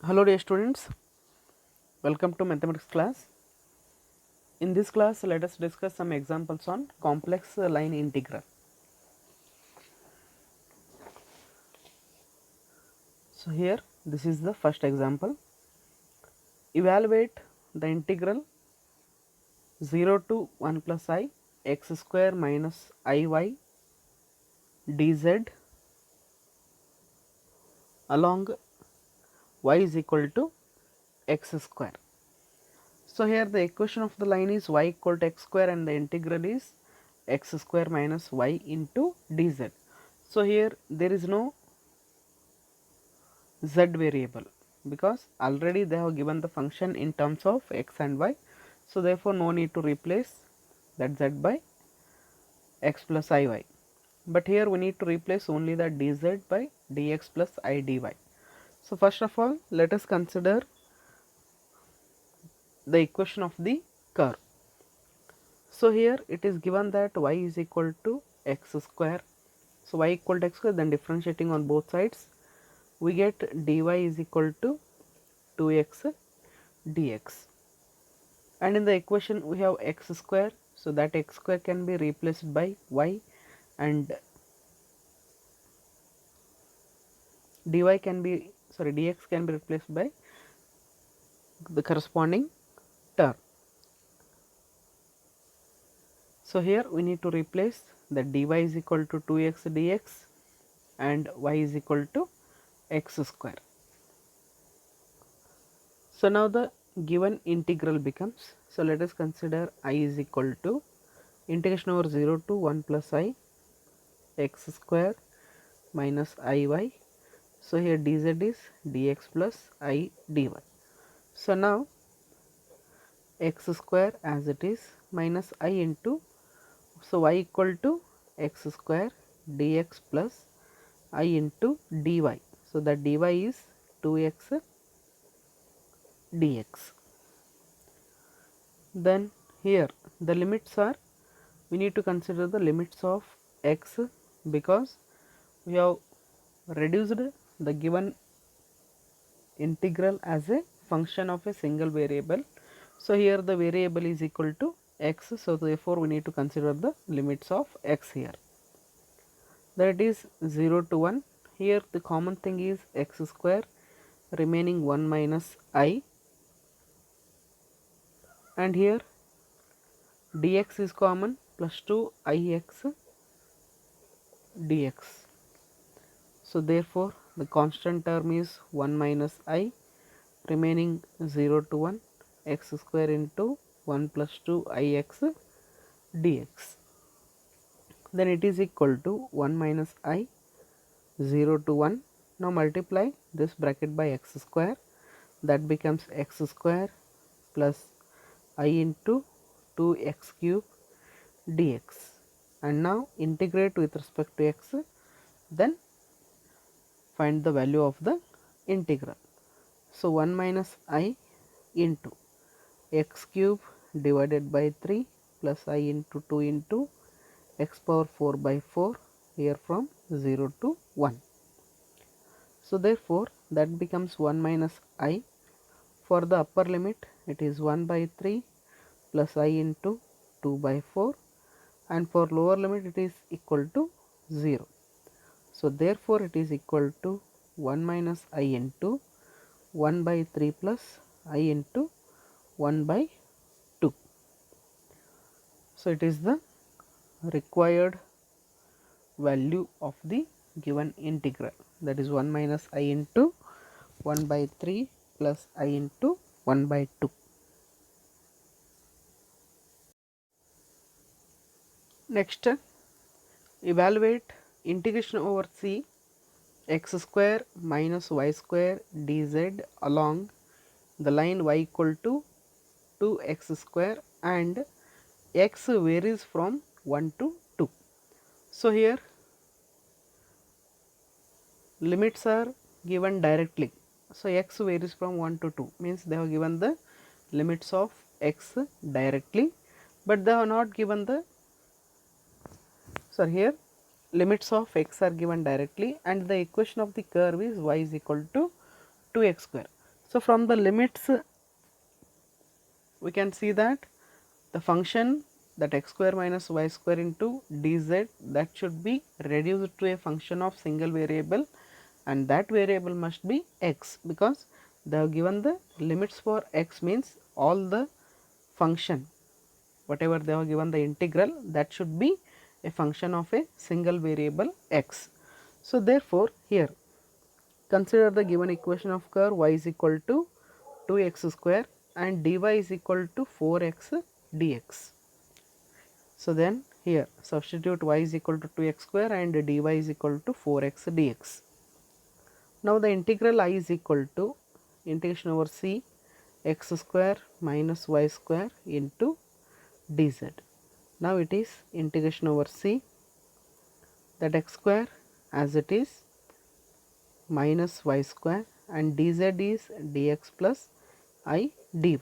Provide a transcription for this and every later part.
Hello dear students, welcome to mathematics class. In this class let us discuss some examples on complex line integral. So here this is the first example. Evaluate the integral 0 to 1 plus I x square minus iy dz along y is equal to x square. So here the equation of the line is y equal to x square and the integral is x square minus y into dz. So here there is no z variable because already they have given the function in terms of x and y, so therefore no need to replace that z by x plus iy, but here we need to replace only the dz by dx plus I dy. So first of all let us consider the equation of the curve. So here it is given that y is equal to x square, so y equal to x square, then differentiating on both sides we get dy is equal to 2x dx, and in the equation we have x square, so that x square can be replaced by y and dy can be dx can be replaced by the corresponding term. So here we need to replace that dy is equal to 2x dx and y is equal to x square. So now the given integral becomes, so let us consider I is equal to integration over 0 to 1 plus I x square minus iy. So here dz is dx plus I dy. So now x square as it is minus I into, so y equal to x square dx plus I into dy. So that dy is 2x dx. Then here the limits are, we need to consider the limits of x because we have reduced the given integral as a function of a single variable. So here the variable is equal to x, so therefore we need to consider the limits of x here, that is 0 to 1. Here the common thing is x square remaining 1 minus I, and here dx is common plus 2 ix dx. So therefore the constant term is 1 minus I remaining 0 to 1 x square into 1 plus 2 ix dx. Then it is equal to 1 minus I 0 to 1. Now multiply this bracket by x square, that becomes x square plus I into 2x cube dx, and now integrate with respect to x, then find the value of the integral. So 1 minus I into x cube divided by 3 plus I into 2 into x power 4 by 4 here from 0 to 1. So therefore that becomes 1 minus I. For the upper limit it is 1 by 3 plus I into 2 by 4, and for lower limit it is equal to 0. So therefore it is equal to 1 minus I into 1 by 3 plus I into 1 by 2. So it is the required value of the given integral, that is 1 minus I into 1 by 3 plus I into 1 by 2. Next, evaluate integration over c x square minus y square dz along the line y equal to 2x square and x varies from 1 to 2. So here limits are given directly, so x varies from 1 to 2 means they have given the limits of x directly, but they have not given the, so here limits of x are given directly and the equation of the curve is y is equal to 2x square. So from the limits we can see that the function that x square minus y square into dz, that should be reduced to a function of single variable, and that variable must be x, because they have given the limits for x, means all the function whatever they have given the integral, that should be a function of a single variable x. So therefore here consider the given equation of curve y is equal to 2x square and dy is equal to 4x dx. So then here substitute y is equal to 2x square and dy is equal to 4x dx. Now the integral I is equal to integration over c x square minus y square into dz. Now it is integration over c, that x square as it is minus y square and dz is dx plus I dy.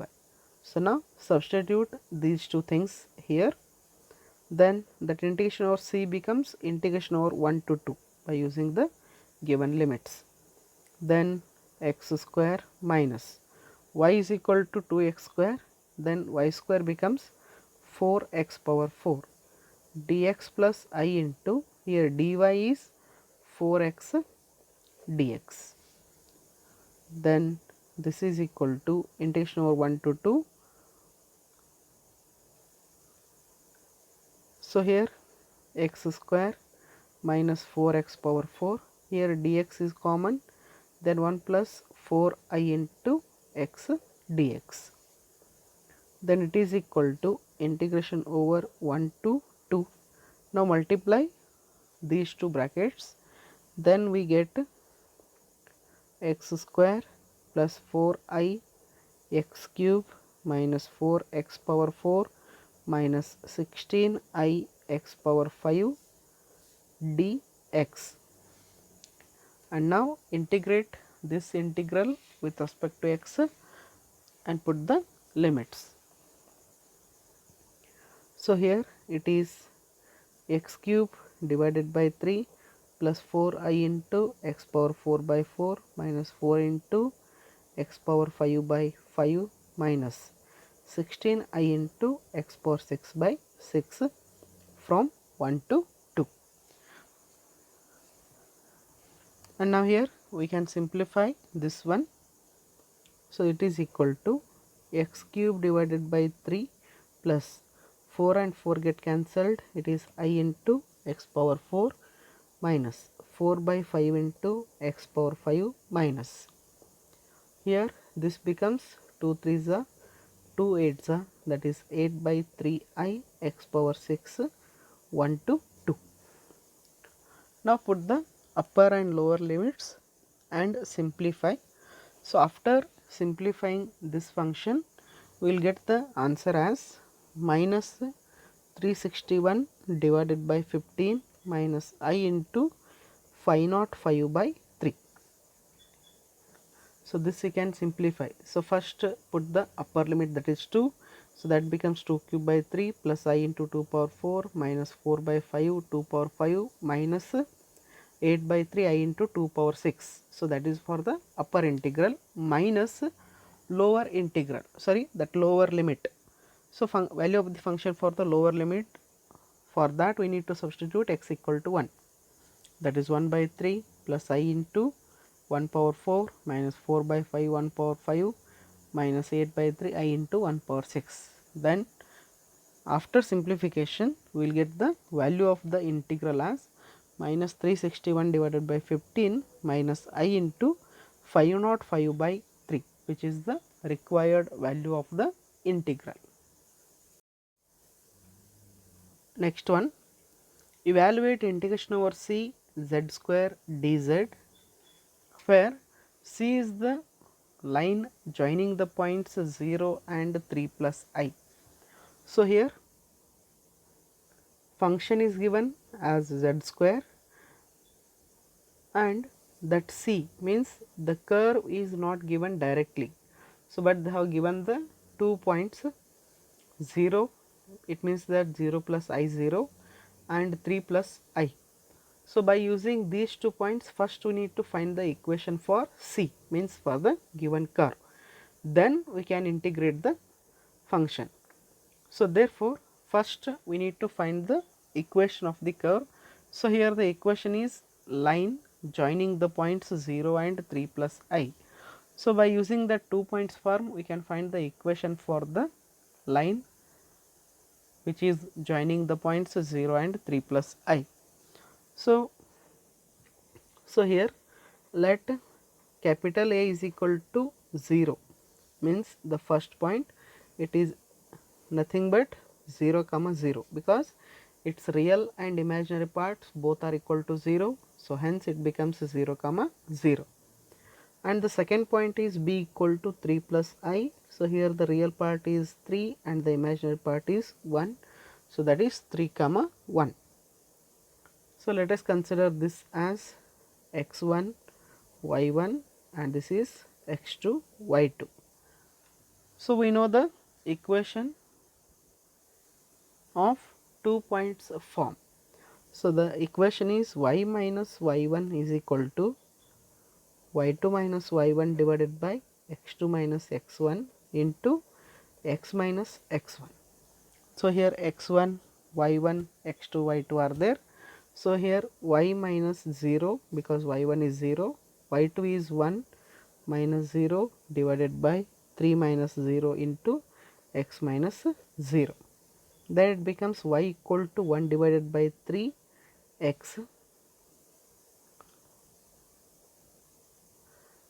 So now substitute these two things here, then that integration over c becomes integration over 1 to 2 by using the given limits. Then x square minus y is equal to 2x square, then y square becomes 4x power 4 dx plus I into here dy is 4x dx. Then this is equal to integration over 1 to 2. So here x square minus 4x power 4, here dx is common, then 1 plus 4I into x dx. Then it is equal to integration over 1 to 2. Now multiply these two brackets, then we get x square plus 4I x cube minus 4x power 4 minus 16I x power 5 dx. And now integrate this integral with respect to x and put the limits. So here it is x cube divided by 3 plus 4I into x power 4 by 4 minus 4 into x power 5 by 5 minus 16I into x power 6 by 6 from 1 to 2. And now here we can simplify this one. So it is equal to x cube divided by 3 plus 4 and 4 get cancelled, it is I into x power 4 minus 4 by 5 into x power 5 minus, here this becomes 2 3s are 2 8s are, that is 8 by 3I x power 6 1 to 2. Now put the upper and lower limits and simplify. So after simplifying this function we will get the answer as minus 361 divided by 15 minus I into 505 by 3. So this we can simplify. So first put the upper limit, that is 2. So that becomes 2 cube by 3 plus I into 2 power 4 minus 4 by 5 2 power 5 minus 8 by 3 I into 2 power 6. So that is for the upper integral minus lower integral, sorry, that lower limit. So value of the function for the lower limit, for that we need to substitute x equal to 1, that is 1 by 3 plus I into 1 power 4 minus 4 by 5 1 power 5 minus 8 by 3 I into 1 power 6. Then after simplification we will get the value of the integral as minus 361 divided by 15 minus I into 505 by 3, which is the required value of the integral. Next one, evaluate integration over c z square dz, where c is the line joining the points 0 and 3 plus I. So here function is given as z square and that c means the curve is not given directly. So but they have given the 2 points 0, it means that 0 plus I 0 and 3 plus I. So by using these 2 points, first we need to find the equation for c, means for the given curve. then we can integrate the function. So therefore, first we need to find the equation of the curve. So here the equation is line joining the points 0 and 3 plus I. So by using the 2 points form, we can find the equation for the line which is joining the points 0 and 3 plus I. So here let capital A is equal to 0, means the first point it is nothing but 0 comma 0, because its real and imaginary parts both are equal to 0. So hence it becomes 0 comma 0. And the second point is B equal to 3 plus I. So here the real part is 3 and the imaginary part is 1. So that is 3 comma 1. So let us consider this as x1, y1, and this is x2, y2. So we know the equation of 2 points form. So the equation is y minus y1 is equal to y2 minus y1 divided by x2 minus x1 into x minus x1. So here x1, y1, x2, y2 are there. So here y minus 0, because y1 is 0, y2 is 1 minus 0 divided by 3 minus 0 into x minus 0. Then it becomes y equal to 1 divided by 3 x.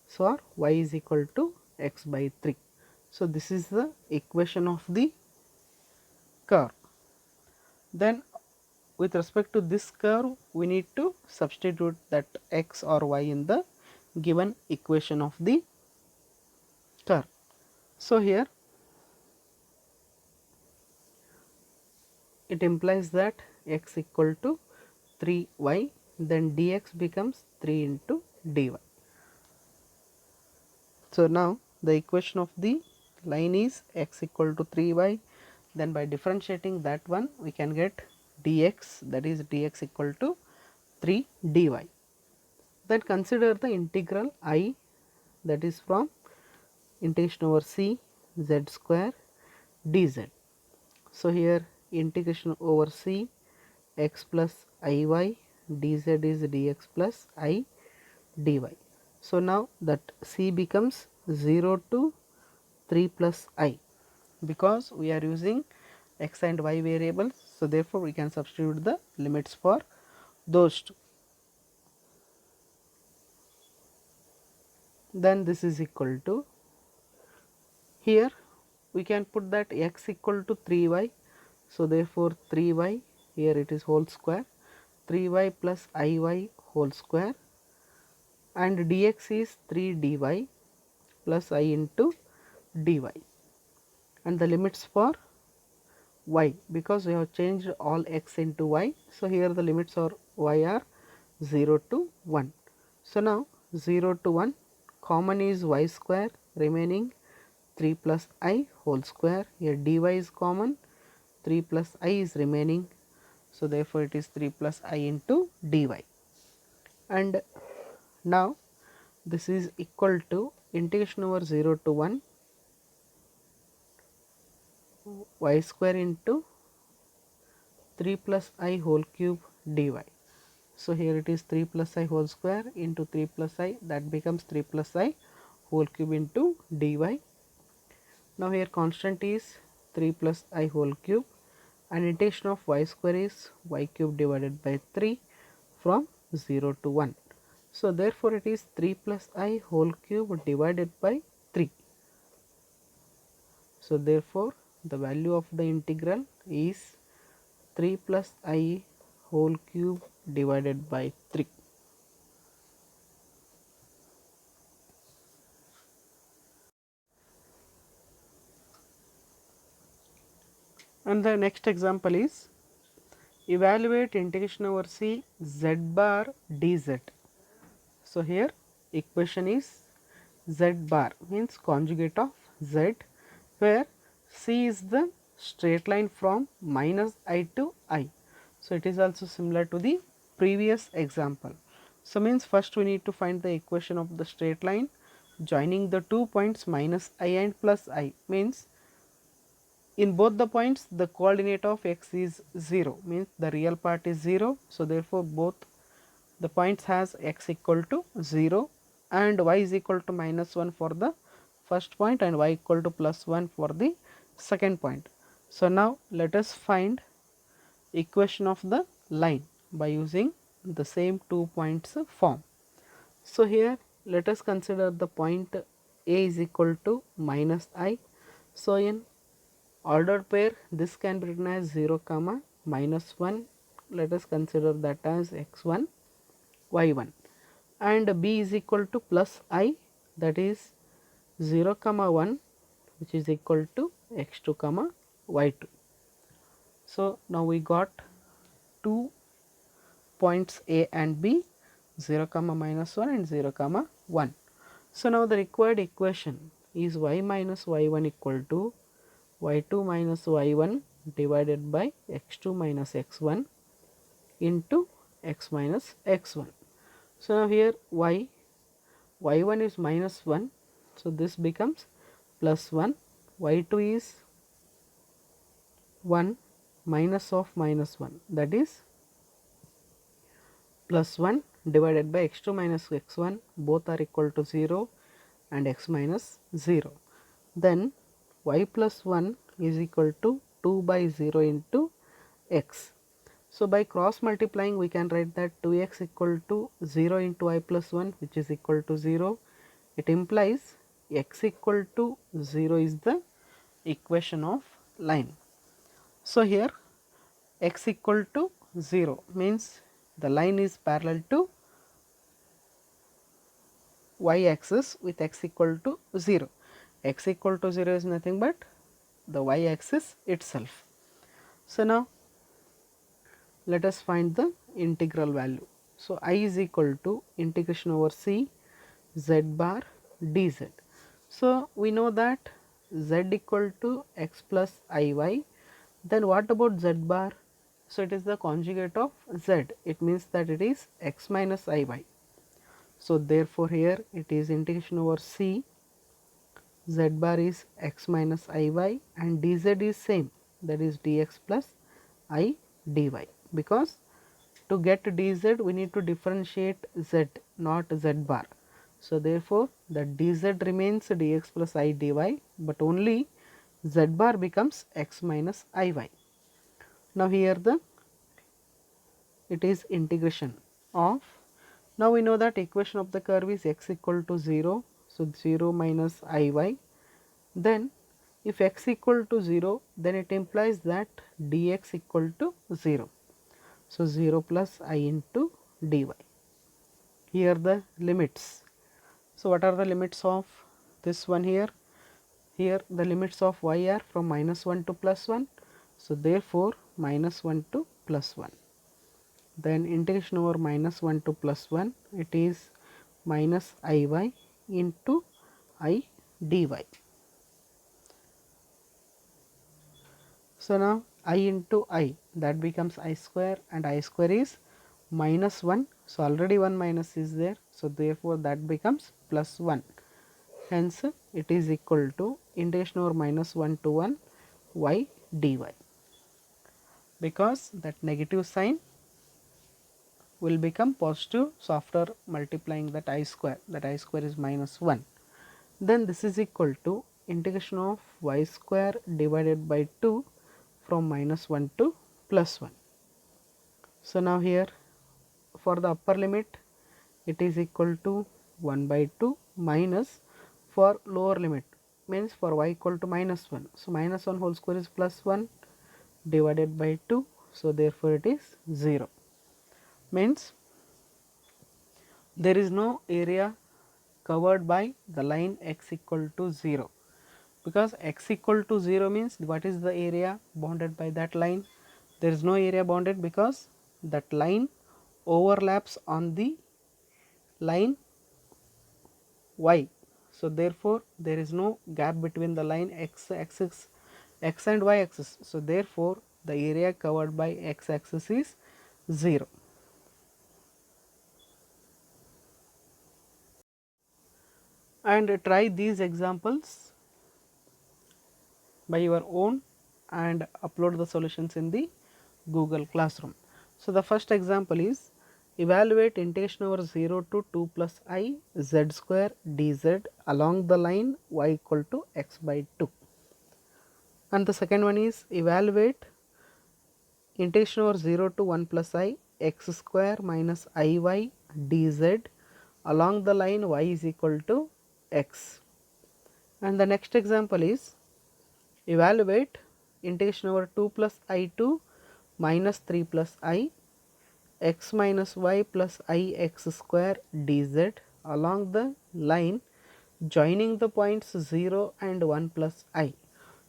So y is equal to x by 3. So this is the equation of the curve. Then with respect to this curve, we need to substitute that x or y in the given equation of the curve. So here it implies that x equal to 3y, then dx becomes 3 into dy. So now the equation of the line is x equal to 3y, then by differentiating that one we can get dx, that is dx equal to 3 dy. Then consider the integral I, that is from integration over c z square dz. So here integration over c x plus iy dz is dx plus I dy. So now that c becomes 0 to 3 plus I, because we are using x and y variables. So therefore we can substitute the limits for those two. Then this is equal to, here we can put that x equal to 3y. So therefore 3y, here it is whole square, 3y plus iy whole square, and dx is 3 dy plus I into dy, and the limits for y, because we have changed all x into y. So here the limits for y are 0 to 1. So now 0 to 1, common is y square, remaining 3 plus I whole square. Here dy is common, 3 plus I is remaining. So therefore it is 3 plus I into dy. And now this is equal to integration over 0 to 1 y square into 3 plus I whole cube dy. So here it is 3 plus I whole square into 3 plus I, that becomes 3 plus I whole cube into dy. Now here constant is 3 plus I whole cube, and integration of y square is y cube divided by 3 from 0 to 1. So therefore it is 3 plus I whole cube divided by 3. So therefore the value of the integral is 3 plus I whole cube divided by 3. And the next example is evaluate integration over c z bar dz. So here equation is z bar, means conjugate of z, where c is the straight line from minus I to I. So it is also similar to the previous example. So means first we need to find the equation of the straight line. joining the 2 points minus I and plus I, means in both the points the coordinate of x is 0, means the real part is 0. So therefore both the points has x equal to 0 and y is equal to minus 1 for the first point and y equal to plus 1 for the second point. So now let us find equation of the line by using the same 2 points form. So here let us consider the point A is equal to minus I. So in ordered pair this can be written as 0 comma minus 1, let us consider that as x1 y1, and B is equal to plus I, that is 0 comma 1, which is equal to x2 comma y2. So now we got two points A and B, 0 comma minus 1 and 0 comma 1. So now the required equation is y minus y1 equal to y2 minus y1 divided by x2 minus x1 into x minus x1. So now here y1 is minus 1, so this becomes plus 1, y2 is 1 minus of minus 1, that is plus 1 divided by x2 minus x1, both are equal to 0 and x minus 0. Then y plus 1 is equal to 2 by 0 into x. So by cross multiplying we can write that 2x equal to 0 into y plus 1, which is equal to 0. It implies x equal to 0 is the equation of line. So here x equal to 0 means the line is parallel to y axis with x equal to 0. X equal to 0 is nothing but the y axis itself. So now let us find the integral value. So I is equal to integration over c z bar dz. So we know that z equal to x plus iy. Then what about z bar? So it is the conjugate of z, it means that it is x minus iy. So therefore here it is integration over c z bar is x minus iy and dz is same, that is dx plus I dy, because to get dz we need to differentiate z, not z bar. So therefore the dz remains dx plus I dy, but only z bar becomes x minus iy. Now here the it is integration of, now we know that equation of the curve is x equal to 0, so 0 minus iy. Then if x equal to 0, then it implies that dx equal to 0. So 0 plus I into dy. Here the limits. So what are the limits of this one here? Here the limits of y are from minus 1 to plus 1. So therefore minus 1 to plus 1. Then integration over minus 1 to plus 1, it is minus iy into I dy. So now I into I, that becomes I square, and I square is minus 1. So already one minus is there, so therefore that becomes plus 1. Hence it is equal to integration over minus 1 to 1 y dy, because that negative sign will become positive. So after multiplying that I square is minus 1. Then this is equal to integration of y square divided by 2 from minus 1 to plus 1. So now here for the upper limit it is equal to 1 by 2 minus, for lower limit means for y equal to minus 1. So minus 1 whole square is plus 1 divided by 2. So therefore it is 0, means there is no area covered by the line x equal to 0, because x equal to 0 means what is the area bounded by that line? There is no area bounded because that line overlaps on the line y. So therefore there is no gap between the line x axis, x and y axis. So therefore the area covered by x axis is 0. and try these examples by your own and upload the solutions in the Google Classroom. So, the first example is evaluate integration over 0 to 2 plus I z square dz along the line y equal to x by 2, and the second one is evaluate integration over 0 to 1 plus I x square minus iy dz along the line y is equal to x, and the next example is evaluate integration over 2 plus I to minus 3 plus I x minus y plus I x square dz along the line joining the points 0 and 1 plus I.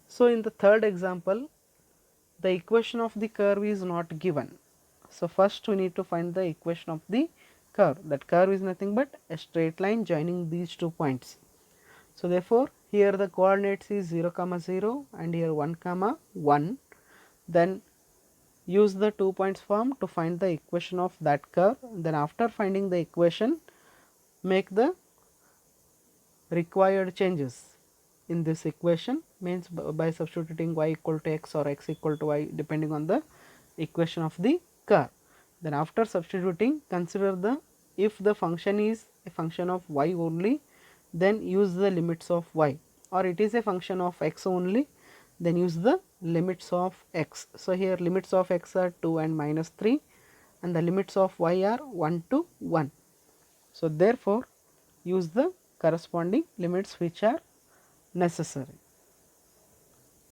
So, in the third example, the equation of the curve is not given. So, first we need to find the equation of the curve. That curve is nothing but a straight line joining these 2 points. So, therefore, here the coordinates is 0 comma 0 and here 1 comma 1. Then use the 2 points form to find the equation of that curve. Then after finding the equation, make the required changes in this equation, means by substituting y equal to x or x equal to y depending on the equation of the curve. Then after substituting, consider the, if the function is a function of y only, then use the limits of y, or it is a function of x only, then use the limits of x. So, here limits of x are 2 and minus 3 and the limits of y are 1 to 1. So, therefore, use the corresponding limits which are necessary.